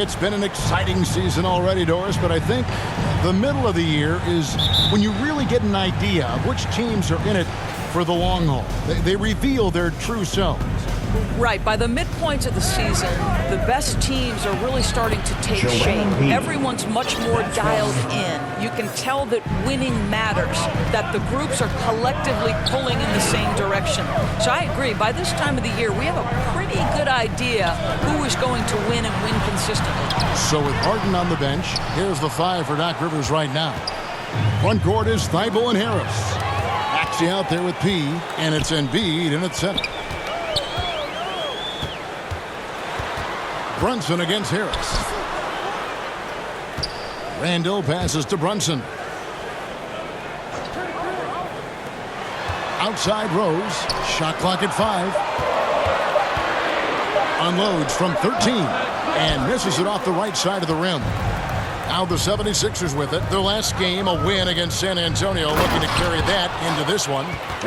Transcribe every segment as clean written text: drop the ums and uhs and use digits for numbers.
It's been an exciting season already, Doris, but I think the middle of the year is when you really get an idea of which teams are in it for the long haul. They reveal their true selves. Right. By the midpoint of the season, the best teams are really starting to take shape. Everyone's much more dialed in. You can tell that winning matters, that the groups are collectively pulling in the same direction. So I agree. By this time of the year, we have a pretty good idea who is going to win and win consistently. So with Harden on the bench, here's the 5 for Doc Rivers right now. Front court is Thibault and Harris. Maxey out there with P, and it's Embiid in at center. Brunson against Harris. Randall passes to Brunson. Outside Rose. Shot clock at 5. Unloads from 13 and misses it off the right side of the rim. Now the 76ers with it. Their last game, a win against San Antonio, looking to carry that into this one.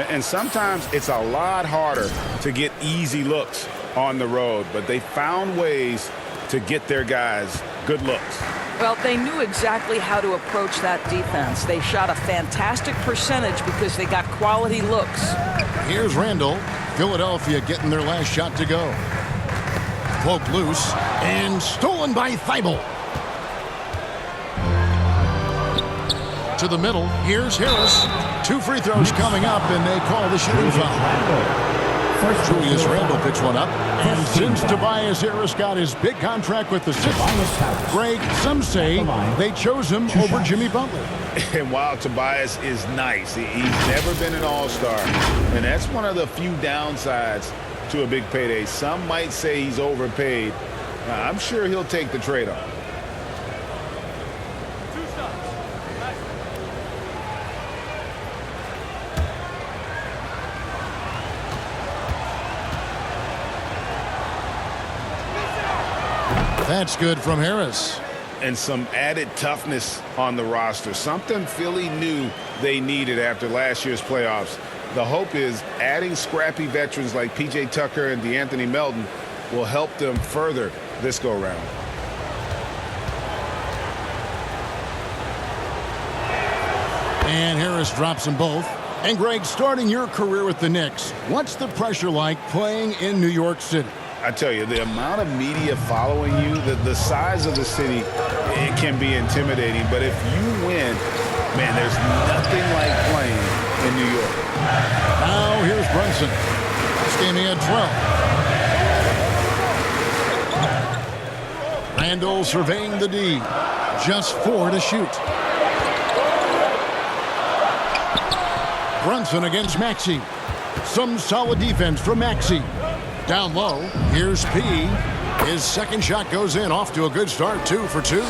And sometimes it's a lot harder to get easy looks on the road, but they found ways to get their guys good looks. Well, they knew exactly how to approach that defense. They shot a fantastic percentage because they got quality looks. Here's Randall. Philadelphia getting their last shot to go. Cloak loose and stolen by Thibault. To the middle. Here's Harris. 2 free throws coming up, and they call the shooting foul. Julius Randle picks one up. And since Tobias Harris got his big contract with the Sixers, Greg, some say they chose him over Jimmy Butler. And while Tobias is nice, he's never been an all-star. And that's one of the few downsides to a big payday. Some might say he's overpaid. I'm sure he'll take the trade-off. That's good from Harris. And some added toughness on the roster. Something Philly knew they needed after last year's playoffs. The hope is adding scrappy veterans like P.J. Tucker and DeAnthony Melton will help them further this go-round. And Harris drops them both. And Greg, starting your career with the Knicks, what's the pressure like playing in New York City? I tell you, the amount of media following you, the size of the city, it can be intimidating. But if you win, man, there's nothing like playing in New York. Now here's Brunson. This game he had 12. Randall surveying the D. Just 4 to shoot. Brunson against Maxey. Some solid defense from Maxey. Down low, here's P. His second shot goes in, off to a good start, 2 for 2.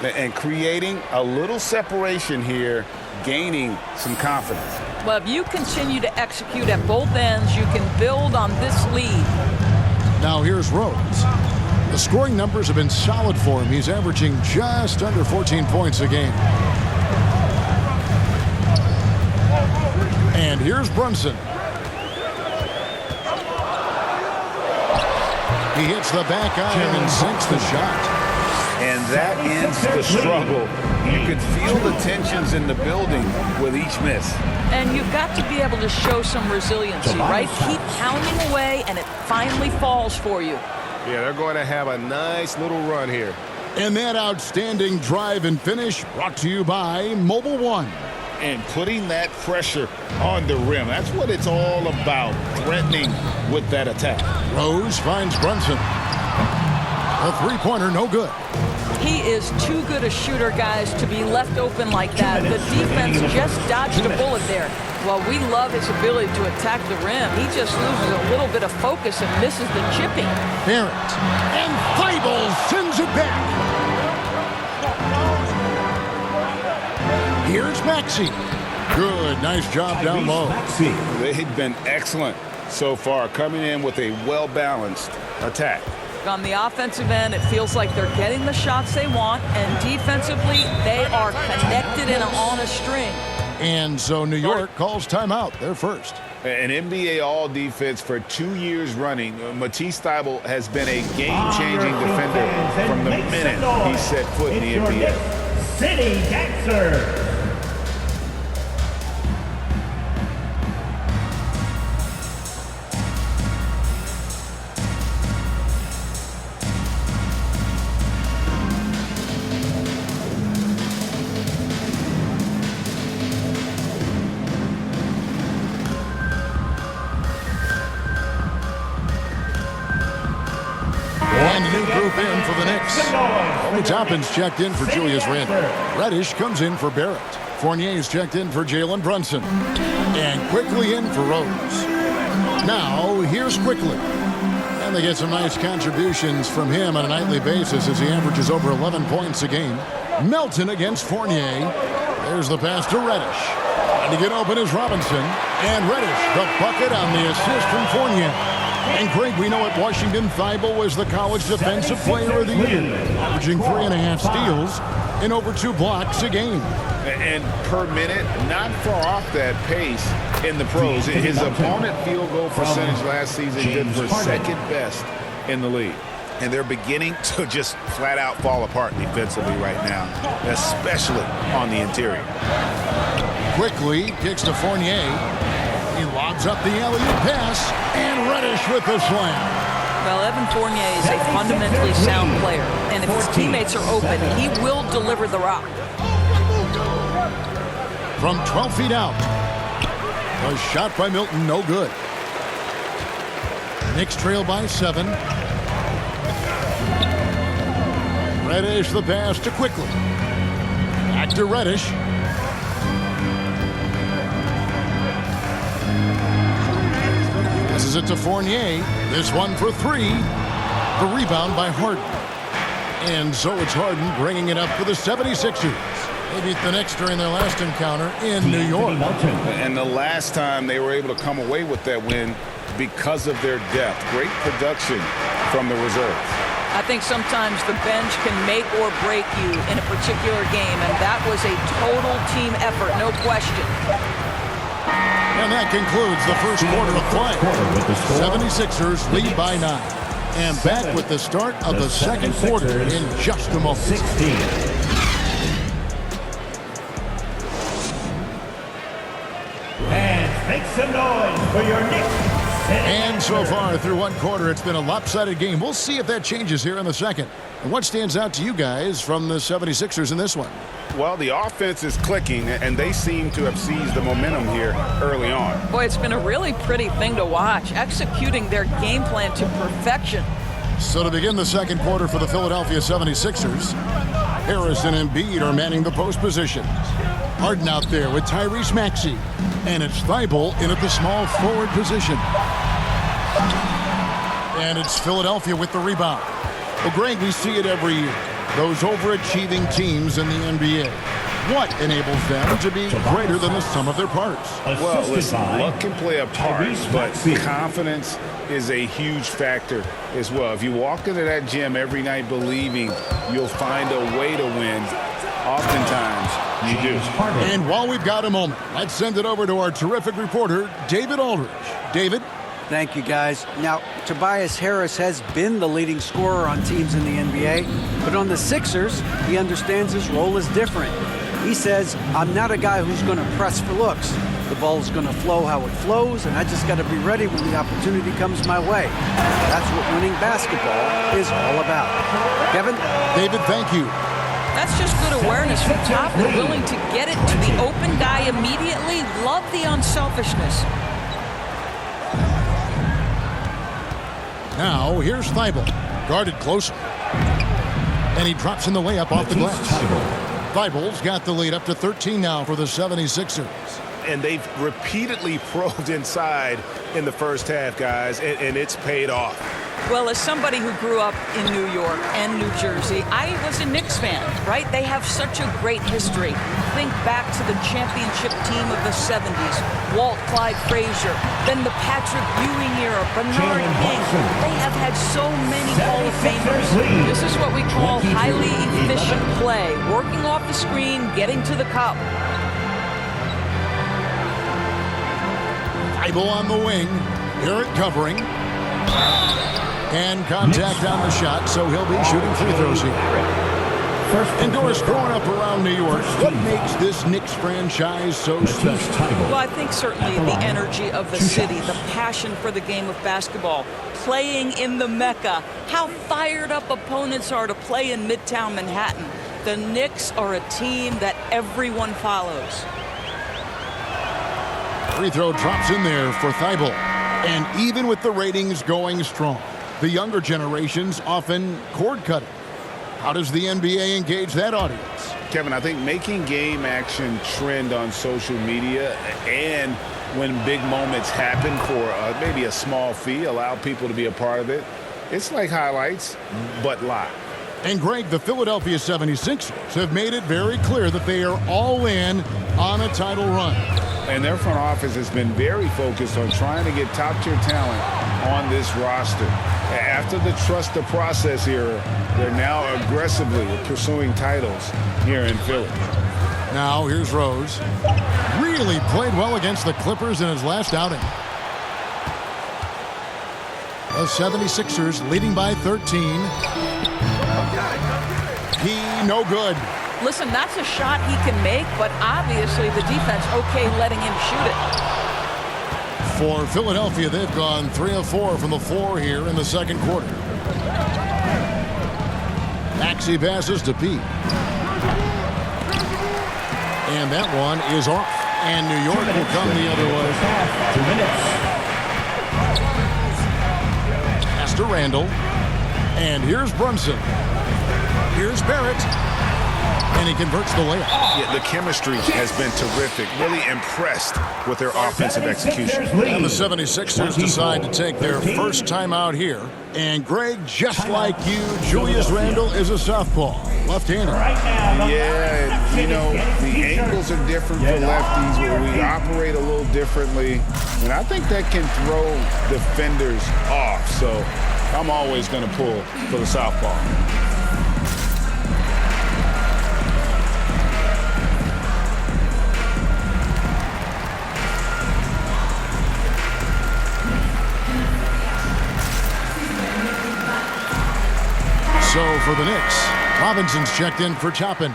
And creating a little separation here, gaining some confidence. Well, if you continue to execute at both ends, you can build on this lead. Now here's Rose. The scoring numbers have been solid for him. He's averaging just under 14 points a game. And here's Brunson. He hits the back iron and sinks the shot. And that ends the struggle. You could feel the tensions in the building with each miss. And you've got to be able to show some resiliency, right? Keep pounding away, and it finally falls for you. Yeah, they're going to have a nice little run here. And that outstanding drive and finish brought to you by Mobile One. And putting that pressure on the rim. That's what it's all about, threatening with that attack. Rose finds Brunson. A three-pointer, no good. He is too good a shooter, guys, to be left open like that. The defense just dodged a bullet there. Well, we love his ability to attack the rim. He just loses a little bit of focus and misses the chipping. Barrett. And Thibault sends it back. Here's Maxey. Good, nice job down low. They've been excellent so far, coming in with a well-balanced attack. On the offensive end, it feels like they're getting the shots they want, and defensively, they are connected and on a string. And so New York calls timeout. They're first. An NBA All-Defense for 2 years running. Matisse Thybulle has been a game-changing defender from the minute he set foot in the NBA. City Dancer. And a new group in for the Knicks. Obi Toppin's checked in for Julius Randle. Reddish comes in for Barrett. Fournier's checked in for Jalen Brunson. And quickly in for Rose. Now, here's Quickly. And they get some nice contributions from him on a nightly basis as he averages over 11 points a game. Melton against Fournier. There's the pass to Reddish. And to get open is Robinson. And Reddish, the bucket on the assist from Fournier. And Greg, we know at Washington, Thybulle was the college defensive player of the year, averaging 3.5 steals and over 2 blocks a game. And per minute, not far off that pace in the pros. His opponent field goal percentage last season good for second best in the league. And they're beginning to just flat out fall apart defensively right now, especially on the interior. Quickly kicks to Fournier. He lobs up the alley-oop pass, and Reddish with the slam. Well, Evan Fournier is a fundamentally sound player, and if his teammates are open, he will deliver the rock. From 12 feet out. A shot by Milton, no good. Knicks trail by 7. Reddish the pass to Quickly. Back to Reddish. Passes it to Fournier. This one for 3. The rebound by Harden. And so it's Harden bringing it up for the 76ers. They beat the Knicks during their last encounter in New York. And the last time they were able to come away with that win because of their depth. Great production from the reserves. I think sometimes the bench can make or break you in a particular game, and that was a total team effort, no question. And that concludes the first quarter of play. 76ers lead by 9. And back with the start of the second quarter in just a moment. 16. And make some noise for your Knicks. And so far through one quarter, it's been a lopsided game. We'll see if that changes here in the second. And what stands out to you guys from the 76ers in this one? Well, the offense is clicking, and they seem to have seized the momentum here early on. Boy, it's been a really pretty thing to watch, executing their game plan to perfection. So to begin the second quarter for the Philadelphia 76ers, Harris and Embiid are manning the post positions. Harden out there with Tyrese Maxey. And it's Thybulle in at the small forward position. And it's Philadelphia with the rebound. Well, Greg, we see it every year. Those overachieving teams in the NBA. What enables them to be greater than the sum of their parts? Well, listen, luck can play a part, but confidence is a huge factor as well. If you walk into that gym every night believing you'll find a way to win, oftentimes you do. And while we've got a moment, let's send it over to our terrific reporter, David Aldridge. David? Thank you, guys. Now, Tobias Harris has been the leading scorer on teams in the NBA, but on the Sixers, he understands his role is different. He says, I'm not a guy who's going to press for looks. The ball's going to flow how it flows, and I just got to be ready when the opportunity comes my way. That's what winning basketball is all about. Kevin? David, thank you. That's just good awareness from top and willing to get it to the open guy immediately. Love the unselfishness. Now, here's Thybulle, guarded closer. And he drops in the layup off the glass. Thybulle's got the lead up to 13 now for the 76ers. And they've repeatedly probed inside in the first half, guys, and it's paid off. Well, as somebody who grew up in New York and New Jersey, I was a Knicks fan, right? They have such a great history. Think back to the championship team of the 70s, Walt Clyde Frazier, then the Patrick Ewing era, Bernard King. They have had so many Hall of Famers. This is what we call highly efficient play, working off the screen, getting to the cup. Thibault on the wing. Garrett covering. And contact on the shot, so he'll be shooting free throws here. And Doris, growing up around New York, what makes this Knicks franchise so special? Well, I think certainly the energy of the city, the passion for the game of basketball, playing in the Mecca, how fired up opponents are to play in Midtown Manhattan. The Knicks are a team that everyone follows. Free throw drops in there for Thibault. And even with the ratings going strong, the younger generations often cord cutting. How does the NBA engage that audience? Kevin, I think making game action trend on social media and when big moments happen for maybe a small fee, allow people to be a part of it. It's like highlights, but live. And Greg, the Philadelphia 76ers have made it very clear that they are all in on a title run. And their front office has been very focused on trying to get top-tier talent on this roster. After the trust the process era, they're now aggressively pursuing titles here in Philly. Now here's Rose. Really played well against the Clippers in his last outing. The 76ers leading by 13. He no good. Listen, that's a shot he can make, but obviously the defense okay letting him shoot it. For Philadelphia, they've gone 3 of 4 from the floor here in the second quarter. Maxey passes to Pete. And that one is off. And New York will come the other way. 2 minutes. Pass to Randall. And here's Brunson. Here's Barrett. And he converts the layup. Yeah, the chemistry has been terrific. Really impressed with their offensive execution. And the 76ers decide to take their first time out here. And Greg, just like you, Julius Randle is a southpaw, left-handed. Yeah, you know, the angles are different for lefties, where we operate a little differently. And I think that can throw defenders off. So I'm always going to pull for the southpaw. So for the Knicks, Robinson's checked in for Toppin.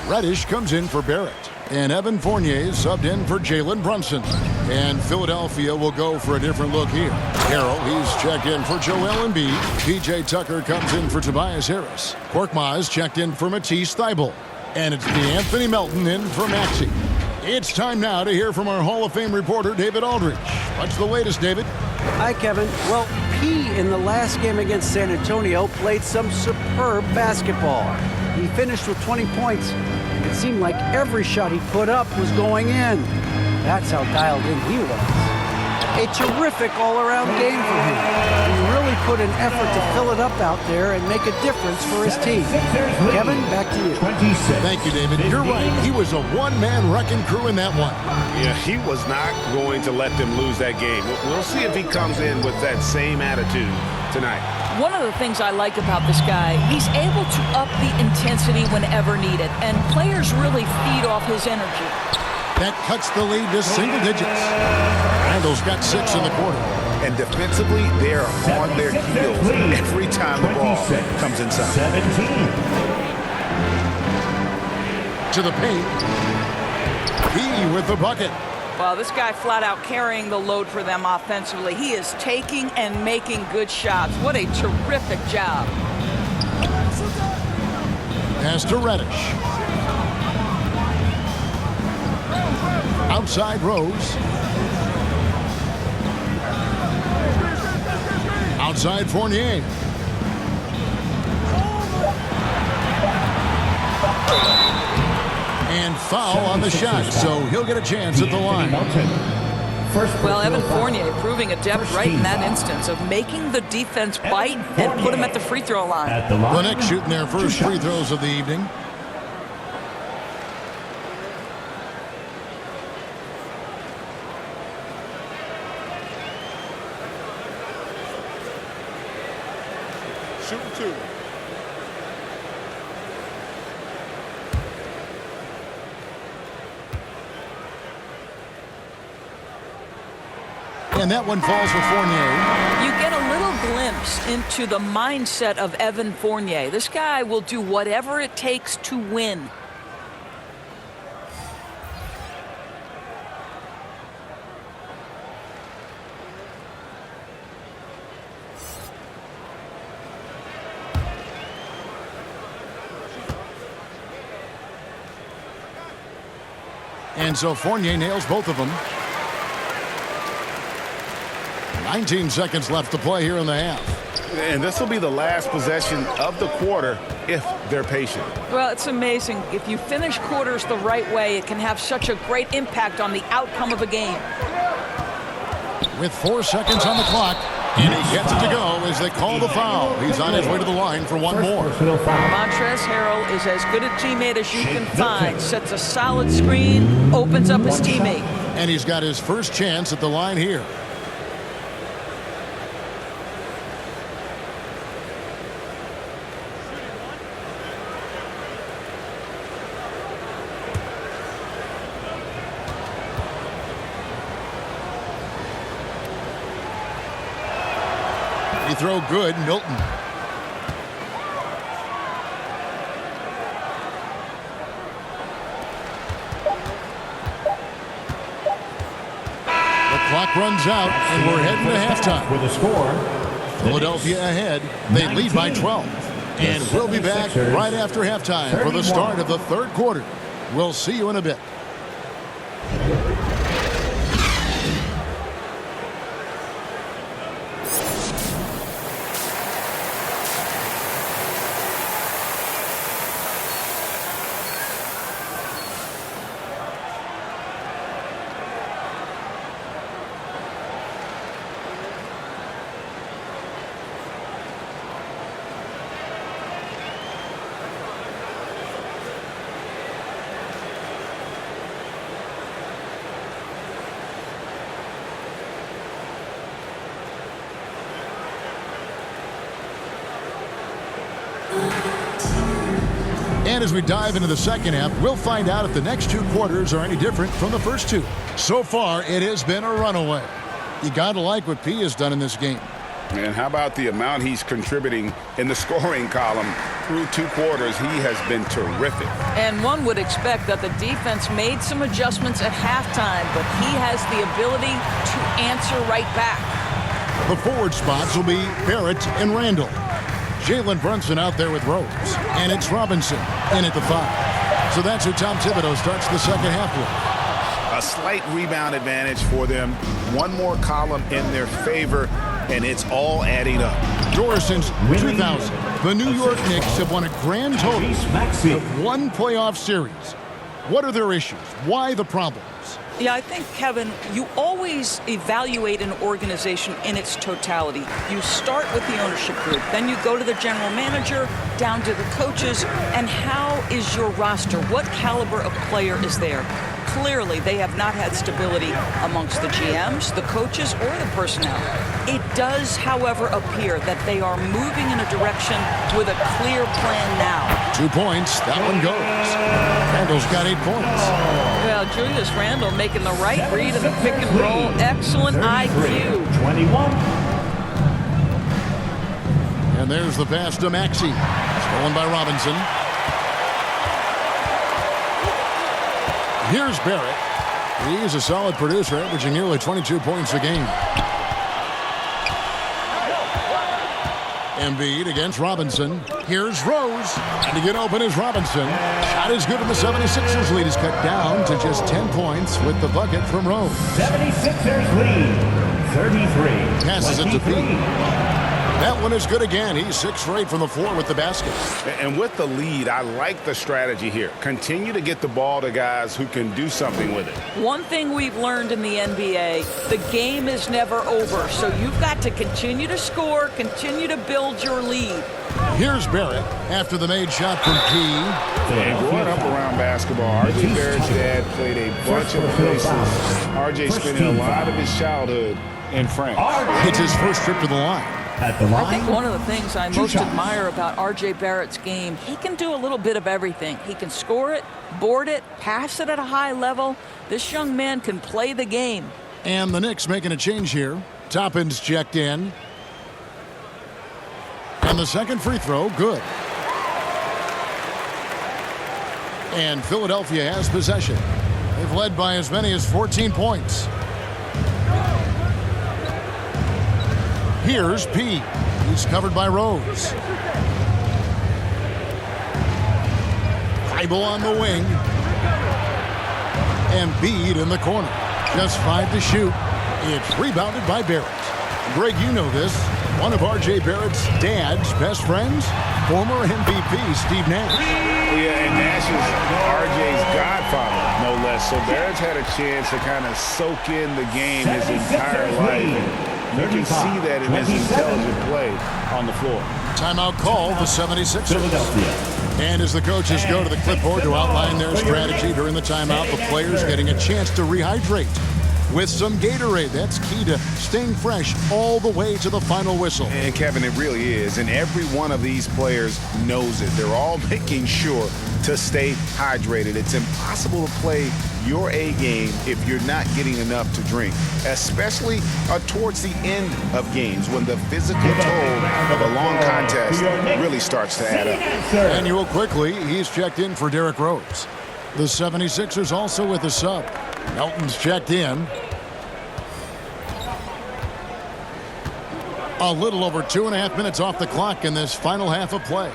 Reddish comes in for Barrett. And Evan Fournier subbed in for Jalen Brunson. And Philadelphia will go for a different look here. Harrell, he's checked in for Joel Embiid. P.J. Tucker comes in for Tobias Harris. Korkmaz checked in for Matisse Thybulle. And it's Anthony Melton in for Maxey. It's time now to hear from our Hall of Fame reporter, David Aldridge. What's the latest, David? Hi, Kevin. Well, P in the last game against San Antonio played some superb basketball. He finished with 20 points. It seemed like every shot he put up was going in. That's how dialed in he was. A terrific all-around game for him. He really put an effort to fill it up out there and make a difference for his team. Kevin, back to you. Thank you, David. You're right. He was a one-man wrecking crew in that one. Yeah, he was not going to let them lose that game. We'll see if he comes in with that same attitude tonight. One of the things I like about this guy, he's able to up the intensity whenever needed, and players really feed off his energy. That cuts the lead to single digits. Randall's got 6 in the quarter. And defensively, they're on their heels every time the ball comes inside. 17. To the paint. He with the bucket. Well, this guy flat out carrying the load for them offensively. He is taking and making good shots. What a terrific job. Pass to Reddish. Outside Rose. Outside Fournier. And foul on the shot, so he'll get a chance at the line. Well, Evan Fournier proving adept right in that instance of making the defense bite and put him at the free throw line. The Knicks shooting their first free throws of the evening. Shooting 2. And that one falls for Fournier. You get a little glimpse into the mindset of Evan Fournier. This guy will do whatever it takes to win. And so Fournier nails both of them. 19 seconds left to play here in the half. And this will be the last possession of the quarter if they're patient. Well, it's amazing. If you finish quarters the right way, it can have such a great impact on the outcome of a game. With 4 seconds on the clock, and he gets it to go as they call the foul. He's on his way to the line for one more. Montrezl Harrell is as good a teammate as you can find. Sets a solid screen, opens up his teammate. And he's got his first chance at the line here. Free throw good, Milton. The clock runs out, and we're heading to halftime. With a score, Philadelphia ahead. They lead by 12. And we'll be back right after halftime for the start of the third quarter. We'll see you in a bit. And as we dive into the second half, we'll find out if the next two quarters are any different from the first two. So far, it has been a runaway. You got to like what P has done in this game. And how about the amount he's contributing in the scoring column through 2 quarters? He has been terrific. And one would expect that the defense made some adjustments at halftime, but he has the ability to answer right back. The forward spots will be Barrett and Randall. Jalen Brunson out there with Rose. And it's Robinson in at the 5. So that's who Tom Thibodeau starts the second half with. A slight rebound advantage for them. One more column in their favor, and it's all adding up. Doris, since 2000, the New York Knicks have won a grand total of 1 playoff series. What are their issues? Why the problems? Yeah, I think, Kevin, you always evaluate an organization in its totality. You start with the ownership group, then you go to the general manager, down to the coaches, and how is your roster? What caliber of player is there? Clearly, they have not had stability amongst the GMs, the coaches, or the personnel. It does, however, appear that they are moving in a direction with a clear plan now. 2 points. That one goes. Randall's got 8 points. Well, Julius Randle making the right read in the pick and roll. Excellent IQ. 21. And there's the pass to Maxey. Stolen by Robinson. Here's Barrett. He's a solid producer, averaging nearly 22 points a game. Embiid against Robinson. Here's Rose. To get open is Robinson. Shot is good, and the 76ers lead is cut down to just 10 points with the bucket from Rose. 76ers lead. 33. Passes it to P. That one is good again. He's 6 for 8 from the floor with the basket. And with the lead, I like the strategy here. Continue to get the ball to guys who can do something with it. One thing we've learned in the NBA, the game is never over. So you've got to continue to score, continue to build your lead. Here's Barrett after the made shot from P. And growing up around basketball, R.J. Barrett's dad played a bunch of places. R.J. spending a lot of his childhood in France. It's his first trip to the line. At the line. I think one of the things I most admire about R.J. Barrett's game, he can do a little bit of everything. He can score it, board it, pass it at a high level. This young man can play the game. And the Knicks making a change here. Toppin's checked in. And the second free throw, good. And Philadelphia has possession. They've led by as many as 14 points. Here's P. He's covered by Rose. Thybulle on the wing. Embiid in the corner. Just 5 to shoot. It's rebounded by Barrett. Greg, you know this. One of R.J. Barrett's dad's best friends, former MVP Steve Nash. Yeah, and Nash is R.J.'s godfather, no less. So Barrett's had a chance to kind of soak in the game his entire life. And you can see that in his intelligent play on the floor. Timeout call, the 76ers. Philadelphia. And as the coaches go to the clipboard to outline their strategy during the timeout, the players getting a chance to rehydrate with some Gatorade. That's key to staying fresh all the way to the final whistle. And Kevin, it really is. And every one of these players knows it. They're all making sure to stay hydrated. It's impossible to play your A game if you're not getting enough to drink, especially towards the end of games when the physical toll of a long contest really starts to add up. And you will quickly, he's checked in for Derrick Rose. The 76ers also with a sub. Melton's checked in. A little over 2.5 minutes off the clock in this final half of play.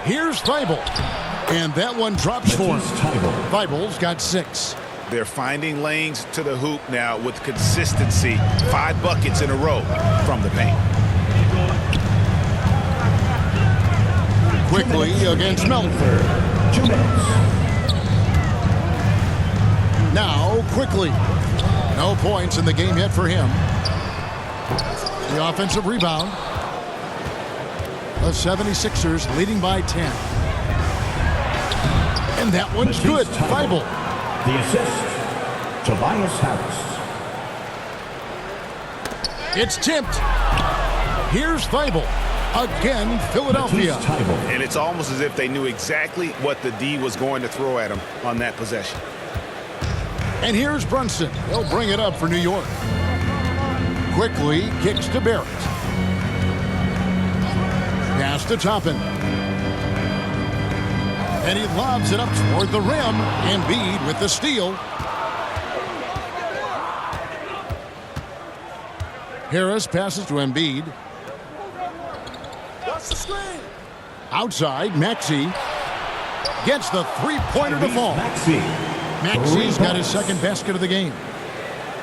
Here's Thybulle. And that one drops for him. Thybulle's got 6. They're finding lanes to the hoop now with consistency. 5 buckets in a row from the paint. Quickly against Melton. 2 minutes. Now, quickly. No points in the game yet for him. The offensive rebound. The 76ers leading by 10. And that one's good. Thybulle. The assist, Tobias Harris. It's tipped. Here's Thybulle. Again, Philadelphia. And it's almost as if they knew exactly what the D was going to throw at him on that possession. And here's Brunson. He'll bring it up for New York. Quickly kicks to Barrett. Pass to Toppin. And he lobs it up toward the rim. Embiid with the steal. Harris passes to Embiid. Outside, Maxey gets the three-pointer to fall. Maxey's got his second basket of the game.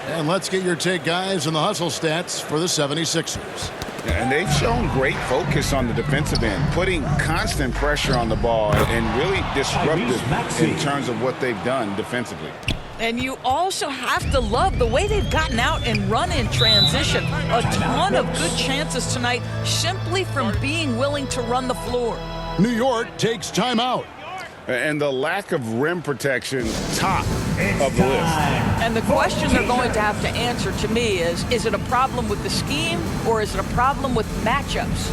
And let's get your take, guys, on the hustle stats for the 76ers. And they've shown great focus on the defensive end, putting constant pressure on the ball and really disruptive in terms of what they've done defensively. And you also have to love the way they've gotten out and run in transition. A ton of good chances tonight simply from being willing to run the floor. New York takes timeout. And the lack of rim protection, top of the list. And the question they're going to have to answer to me is it a problem with the scheme or is it a problem with matchups?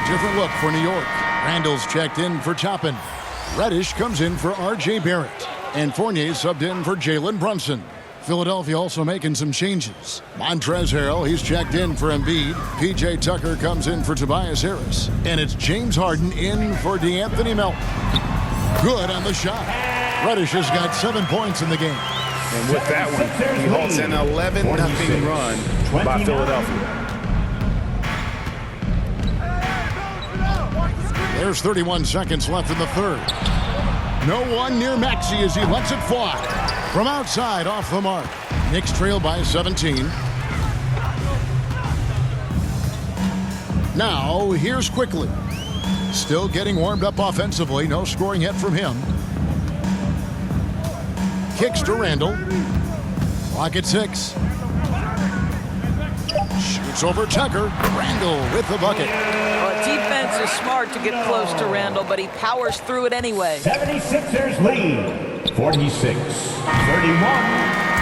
Different look for New York. Randall's checked in for Toppin. Reddish comes in for R.J. Barrett. And Fournier subbed in for Jalen Brunson. Philadelphia also making some changes. Montrezl Harrell, he's checked in for Embiid. P.J. Tucker comes in for Tobias Harris. And it's James Harden in for DeAnthony Melton. Good on the shot. Reddish has got 7 points in the game. And with that one, he halts an 11-0 run by Philadelphia. There's 31 seconds left in the third. No one near Maxey as he lets it fly. From outside, off the mark. Knicks trail by 17. Now, here's Quickly. Still getting warmed up offensively. No scoring yet from him. Kicks to Randall. Clock at 6. Shoots over Tucker. Randall with the bucket. Well, defense is smart to get close to Randall, but he powers through it anyway. 76ers lead 46-31.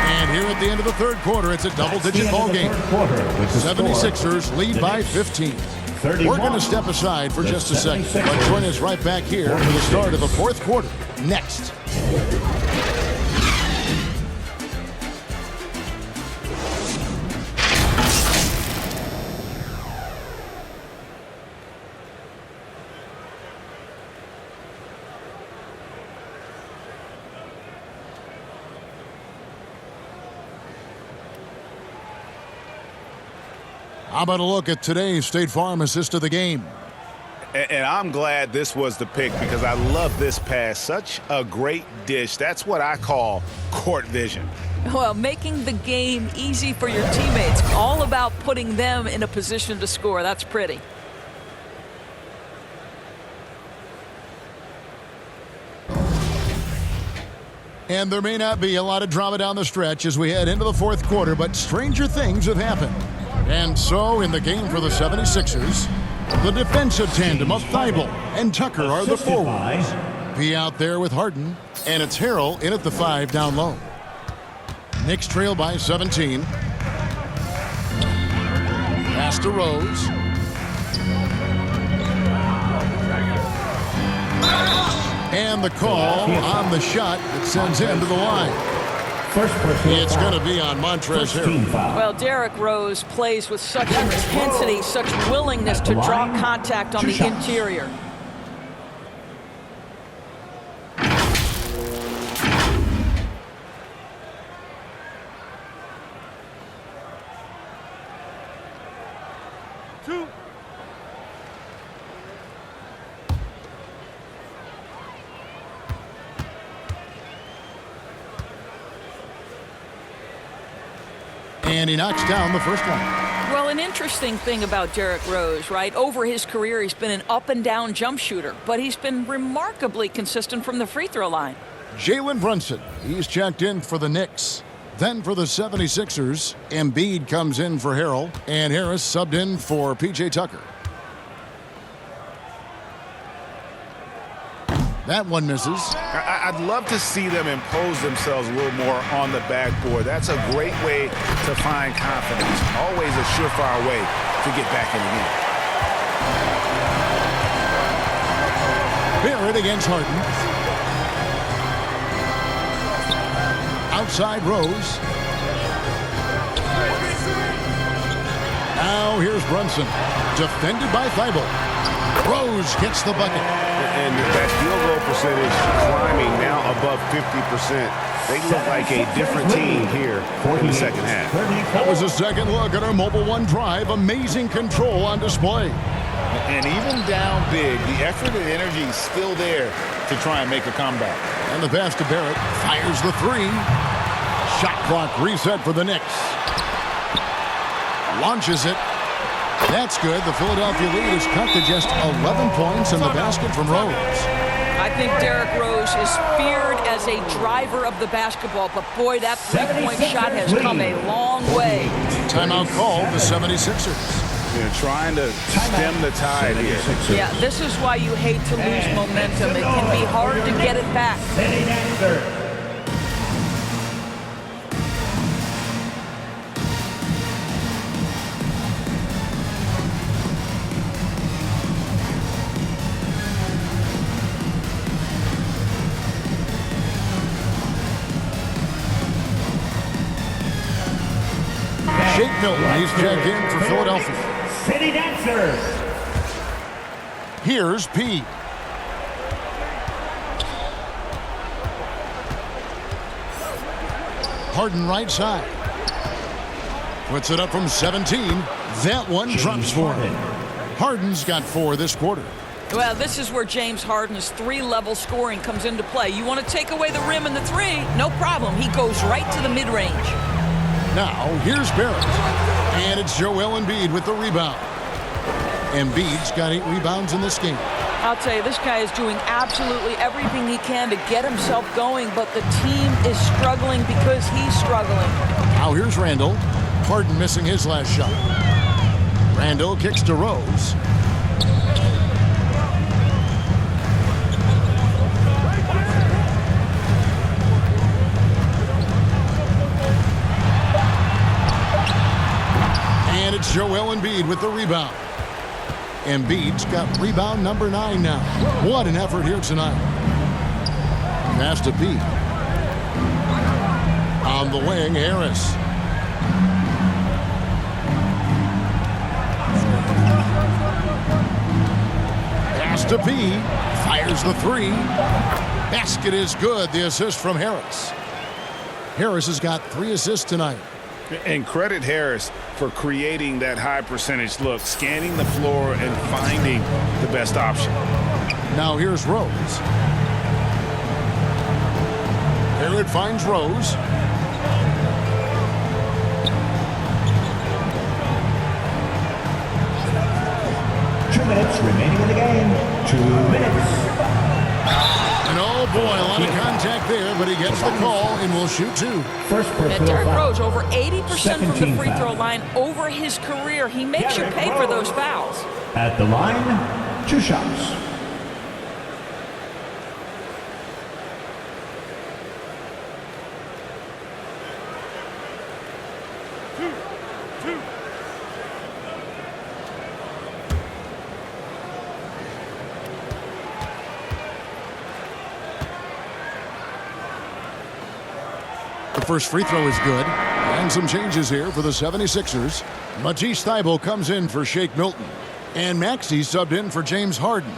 And here at the end of the third quarter, it's a double-digit ball game. 76ers lead by 15. We're going to step aside for just a second, but join us right back here for the start of the fourth quarter next. How about a look at today's State Farm assist of the game? And I'm glad this was the pick because I love this pass. Such a great dish. That's what I call court vision. Well, making the game easy for your teammates. All about putting them in a position to score. That's pretty. And there may not be a lot of drama down the stretch as we head into the fourth quarter, but stranger things have happened. And so, in the game for the 76ers, the defensive tandem of Thibault and Tucker are the forwards. Be out there with Harden, and it's Harrell in at the 5 down low. Knicks trail by 17. Pass to Rose. And the call on the shot that sends him to the line. It's going to be on Montrezl Harrell. Well, Derrick Rose plays with such intensity, such willingness to draw contact on the interior. And he knocks down the first one. Well, an interesting thing about Derrick Rose, right? Over his career, he's been an up-and-down jump shooter, but he's been remarkably consistent from the free throw line. Jalen Brunson, he's checked in for the Knicks. Then for the 76ers, Embiid comes in for Harrell, and Harris subbed in for P.J. Tucker. That one misses. I'd love to see them impose themselves a little more on the backboard. That's a great way to find confidence. Always a surefire way to get back in the game. Barrett against Harden. Outside Rose. Now here's Brunson. Defended by Thibault. Rose gets the bucket. And that field goal percentage climbing now above 50%. They look like a different team here in the second half. That was a second look at our Mobile One drive. Amazing control on display. And even down big, the effort and energy is still there to try and make a comeback. And the pass to Barrett. Fires the 3. Shot clock reset for the Knicks. Launches it. That's good. The Philadelphia lead is cut to just 11 points in the basket from Rose. I think Derrick Rose is feared as a driver of the basketball, but boy, that three-point shot has come a long way. Timeout called the 76ers. They're trying to stem the tide here. Yeah, this is why you hate to lose momentum. It can be hard to get it back. Shake Milton, he's checked in for Philadelphia. City Dancers. Here's P. Harden right side. Puts it up from 17. That one drops for him. Harden's got 4 this quarter. Well, this is where James Harden's 3-level scoring comes into play. You want to take away the rim and the 3, no problem. He goes right to the mid-range. Now, here's Barrett. And it's Joel Embiid with the rebound. Embiid's got 8 rebounds in this game. I'll tell you, this guy is doing absolutely everything he can to get himself going, but the team is struggling because he's struggling. Now here's Randall. Harden missing his last shot. Randall kicks to Rose. And it's Joel Embiid with the rebound. Embiid's got rebound number 9 now. What an effort here tonight. Pass to Pete. On the wing, Harris. Pass to P. Fires the 3. Basket is good. The assist from Harris. Harris has got 3 assists tonight. And credit Harris for creating that high percentage look, scanning the floor and finding the best option. Now here's Rose. Barrett finds Rose. Minutes remaining in the game. 2 minutes. And oh boy, a lot of contact there, but he gets the call and will shoot 2. First And personal Derrick foul. Rose over 80% Second from the team free throw foul. line over his career. He makes you pay for those fouls. At the line, 2 shots. The first free throw is good. And some changes here for the 76ers. Matisse Thybulle comes in for Shake Milton. And Maxey subbed in for James Harden.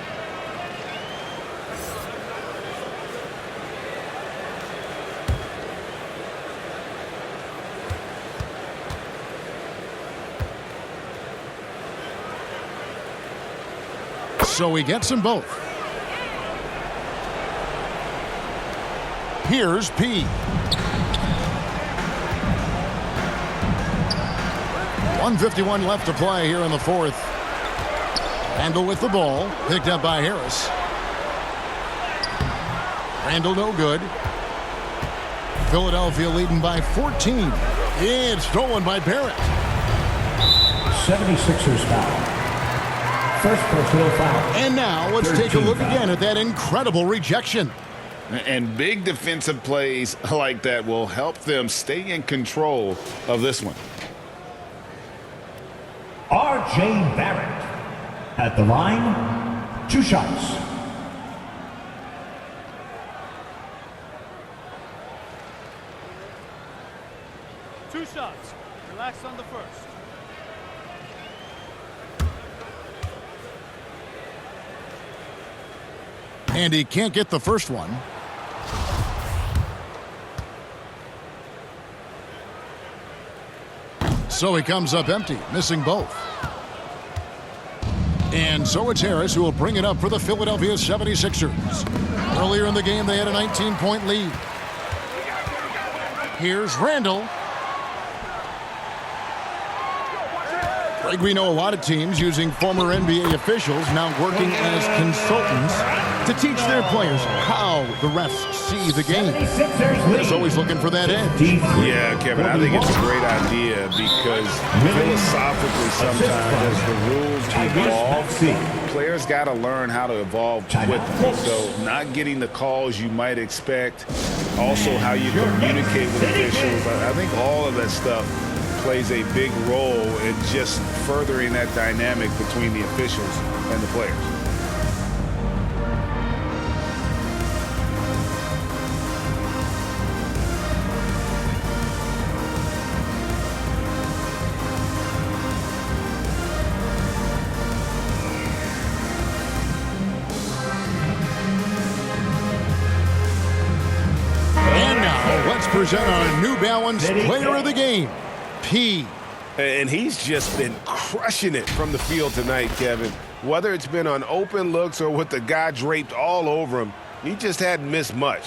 So he gets them both. Here's P. 1:51 left to play here in the 4th. Randall with the ball, picked up by Harris. Randall no good. Philadelphia leading by 14. It's stolen by Barrett. 76ers foul. First personal foul. And now let's take a look again at that incredible rejection. And big defensive plays like that will help them stay in control of this one. R.J. Barrett. At the line, 2 shots. Two shots. Relax on the first. And he can't get the first one. So he comes up empty, missing both. And so it's Harris who will bring it up for the Philadelphia 76ers. Earlier in the game, they had a 19-point lead. Here's Randall. Greg, we know a lot of teams using former NBA officials now working as consultants to teach their players how the refs see the game. It's always looking for that edge. Yeah, Kevin, I think it's a great idea because philosophically sometimes as the rules evolve, players got to learn how to evolve with them. So not getting the calls you might expect, also how you communicate with officials. I think all of that stuff plays a big role in just furthering that dynamic between the officials and the players. And now let's present our New Balance Player of the Game, P. And he's just been crushing it from the field tonight, Kevin. Whether it's been on open looks or with the guy draped all over him, he just hadn't missed much.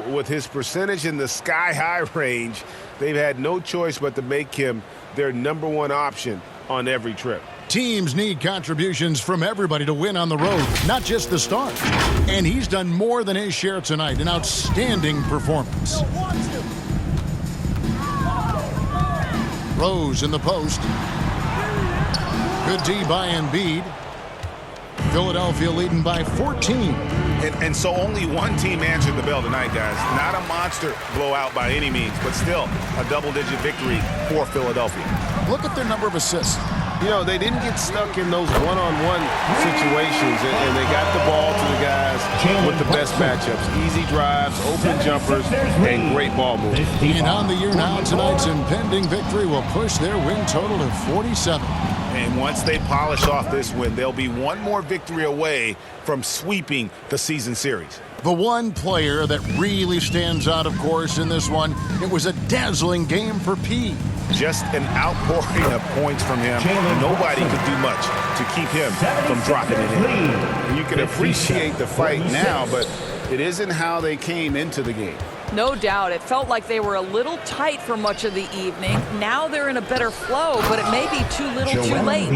With his percentage in the sky-high range, they've had no choice but to make him their #1 option on every trip. Teams need contributions from everybody to win on the road, not just the stars. And he's done more than his share tonight, an outstanding performance. Rose in the post. Good D by Embiid. Philadelphia leading by 14. And so only one team answered the bell tonight, guys. Not a monster blowout by any means, but still a double-digit victory for Philadelphia. Look at their number of assists. You know, they didn't get stuck in those one-on-one situations, and they got the ball to the guys with the best matchups. Easy drives, open jumpers, and great ball movement. And on the year now, tonight's impending victory will push their win total to 47. And once they polish off this win, they'll be one more victory away from sweeping the season series. The one player that really stands out, of course, in this one, it was a dazzling game for P. Just an outpouring of points from him. Nobody could do much to keep him from dropping it in. And you can appreciate the fight now, but it isn't how they came into the game. No doubt. It felt like they were a little tight for much of the evening. Now they're in a better flow, but it may be too little too late.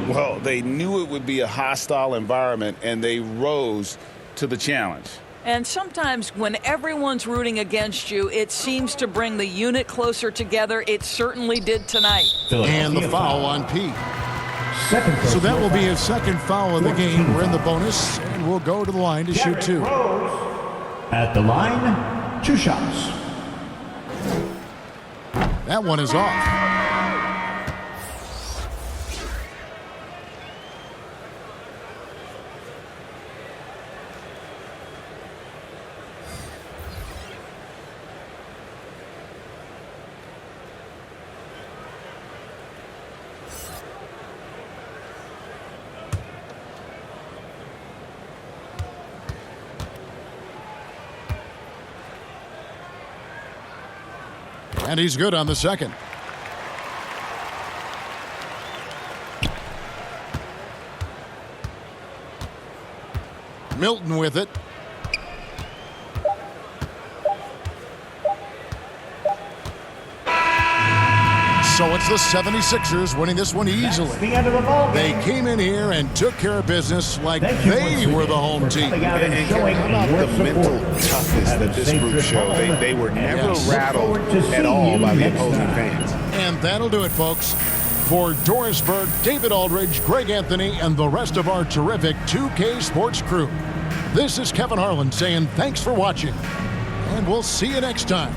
Well, they knew it would be a hostile environment, and they rose to the challenge. And sometimes when everyone's rooting against you, it seems to bring the unit closer together. It certainly did tonight. And the foul on P. So that will be his second foul of the game. We're in the bonus, and we'll go to the line to shoot two. At the line, 2 shots. That one is off. And he's good on the second. Milton with it. So it's the 76ers winning this one easily. The end of the ball They game. came in here and took care of business like they were the home team. And how about the mental toughness that this group showed? They were never rattled at all by the opposing fans. And that'll do it, folks. For Doris Burke, David Aldridge, Greg Anthony, and the rest of our terrific 2K Sports crew, this is Kevin Harlan saying thanks for watching, and we'll see you next time.